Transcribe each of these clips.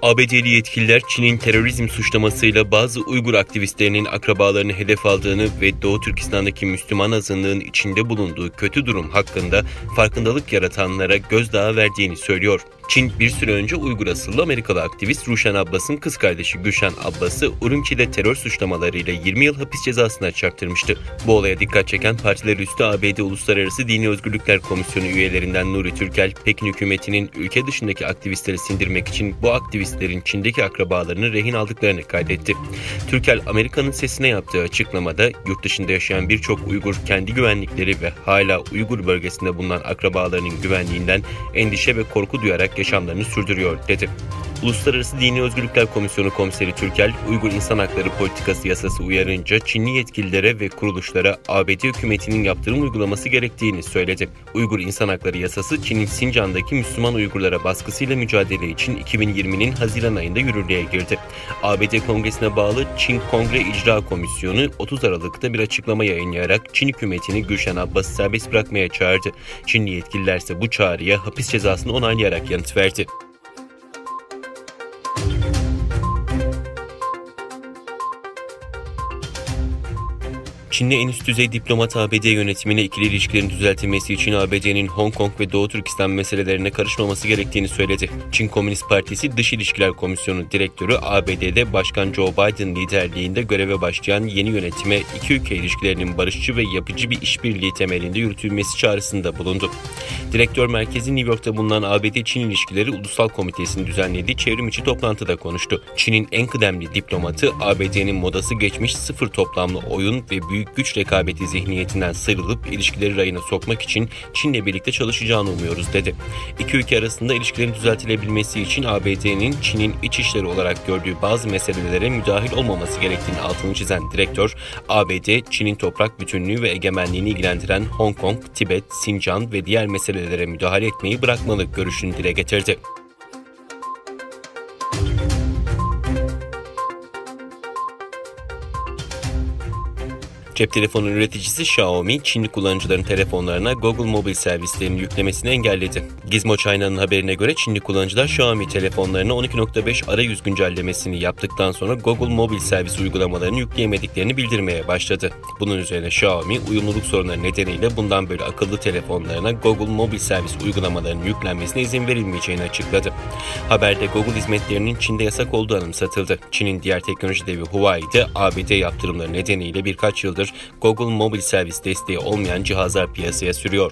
ABD'li yetkililer Çin'in terörizm suçlamasıyla bazı Uygur aktivistlerinin akrabalarını hedef aldığını ve Doğu Türkistan'daki Müslüman azınlığın içinde bulunduğu kötü durum hakkında farkındalık yaratanlara gözdağı verdiğini söylüyor. Çin bir süre önce Uygur asıllı Amerikalı aktivist Ruşen Abbas'ın kız kardeşi Gülşen Abbas'ı Urumçi'de terör suçlamalarıyla 20 yıl hapis cezasına çarptırmıştı. Bu olaya dikkat çeken partiler üstü ABD Uluslararası Dini Özgürlükler Komisyonu üyelerinden Nuri Türkel, Pekin hükümetinin ülke dışındaki aktivistleri sindirmek için bu aktivistlerin Çin'deki akrabalarını rehin aldıklarını kaydetti. Türkel, Amerika'nın sesine yaptığı açıklamada yurt dışında yaşayan birçok Uygur kendi güvenlikleri ve hala Uygur bölgesinde bulunan akrabalarının güvenliğinden endişe ve korku duyarak yaşamlarını sürdürüyor dedi. Uluslararası Dini Özgürlükler Komisyonu Komiseri Türkel, Uygur İnsan Hakları Politikası yasası uyarınca Çinli yetkililere ve kuruluşlara ABD hükümetinin yaptırım uygulaması gerektiğini söyledi. Uygur İnsan Hakları Yasası, Çin'in Sincan'daki Müslüman Uygurlara baskısıyla mücadele için 2020'nin Haziran ayında yürürlüğe girdi. ABD Kongresi'ne bağlı Çin Kongre İcra Komisyonu 30 Aralık'ta bir açıklama yayınlayarak Çin hükümetini Gülşen Abbas'ı serbest bırakmaya çağırdı. Çinli yetkililer ise bu çağrıya hapis cezasını onaylayarak yanıt verdi. Çin'le en üst düzey diplomat ABD yönetimine ikili ilişkilerin düzeltilmesi için ABD'nin Hong Kong ve Doğu Türkistan meselelerine karışmaması gerektiğini söyledi. Çin Komünist Partisi Dış İlişkiler Komisyonu Direktörü ABD'de Başkan Joe Biden liderliğinde göreve başlayan yeni yönetime iki ülke ilişkilerinin barışçı ve yapıcı bir işbirliği temelinde yürütülmesi çağrısında bulundu. Direktör merkezi New York'ta bulunan ABD-Çin İlişkileri Ulusal Komitesi'nin düzenlediği çevrim içi toplantıda konuştu. Çin'in en kıdemli diplomatı ABD'nin modası geçmiş sıfır toplamlı oyun ve büyük güç rekabeti zihniyetinden sıyrılıp ilişkileri rayına sokmak için Çin'le birlikte çalışacağını umuyoruz dedi. İki ülke arasında ilişkilerin düzeltilebilmesi için ABD'nin Çin'in iç işleri olarak gördüğü bazı meselelere müdahil olmaması gerektiğini altını çizen direktör, ABD, Çin'in toprak bütünlüğü ve egemenliğini ilgilendiren Hong Kong, Tibet, Sincan ve diğer meselelere müdahale etmeyi bırakmalı görüşünü dile getirdi. Cep telefonu üreticisi Xiaomi, Çinli kullanıcıların telefonlarına Google mobil servislerini yüklemesini engelledi. Gizmo China'nın haberine göre Çinli kullanıcılar Xiaomi telefonlarına 12.5 arayüz güncellemesini yaptıktan sonra Google mobil servis uygulamalarını yükleyemediklerini bildirmeye başladı. Bunun üzerine Xiaomi, uyumluluk sorunları nedeniyle bundan böyle akıllı telefonlarına Google mobil servis uygulamalarının yüklenmesine izin verilmeyeceğini açıkladı. Haberde Google hizmetlerinin Çin'de yasak olduğu anımsatıldı. Çin'in diğer teknoloji devi Huawei de ABD yaptırımları nedeniyle birkaç yıldır Google mobil servis desteği olmayan cihazlar piyasaya sürüyor.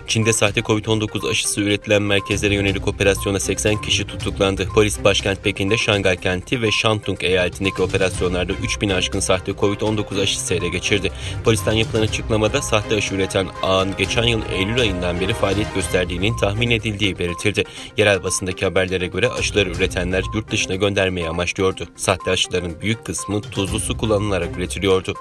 Çin'de sahte Covid-19 aşısı üretilen merkezlere yönelik operasyona 80 kişi tutuklandı. Polis başkent Pekin'de Şangay kenti ve Shantung eyaletindeki operasyonlarda 3000 aşkın sahte Covid-19 aşısı ele geçirdi. Polisten yapılan açıklamada sahte aşı üreten ağın geçen yıl Eylül ayından beri faaliyet gösterdiğinin tahmin edildiği belirtildi. Yerel basındaki haberlere göre aşıları üretenler yurt dışına göndermeyi amaçlıyordu. Sahte aşıların büyük kısmı tuzlu su kullanılarak üretiliyordu.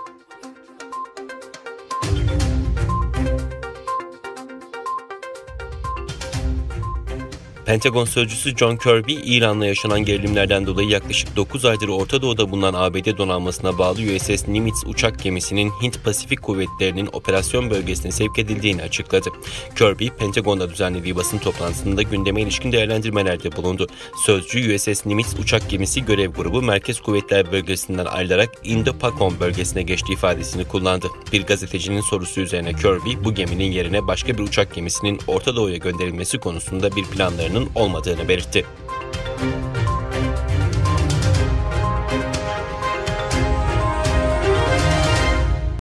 Pentagon sözcüsü John Kirby, İran'la yaşanan gerilimlerden dolayı yaklaşık 9 aydır Orta Doğu'da bulunan ABD donanmasına bağlı USS Nimitz uçak gemisinin Hint-Pasifik kuvvetlerinin operasyon bölgesine sevk edildiğini açıkladı. Kirby, Pentagon'da düzenlediği basın toplantısında gündeme ilişkin değerlendirmelerde bulundu. Sözcü, USS Nimitz uçak gemisi görev grubu Merkez Kuvvetler Bölgesi'nden ayrılarak Indo-Pakistan bölgesine geçtiği ifadesini kullandı. Bir gazetecinin sorusu üzerine Kirby, bu geminin yerine başka bir uçak gemisinin Orta Doğu'ya gönderilmesi konusunda bir planlarının olmadığını belirtti.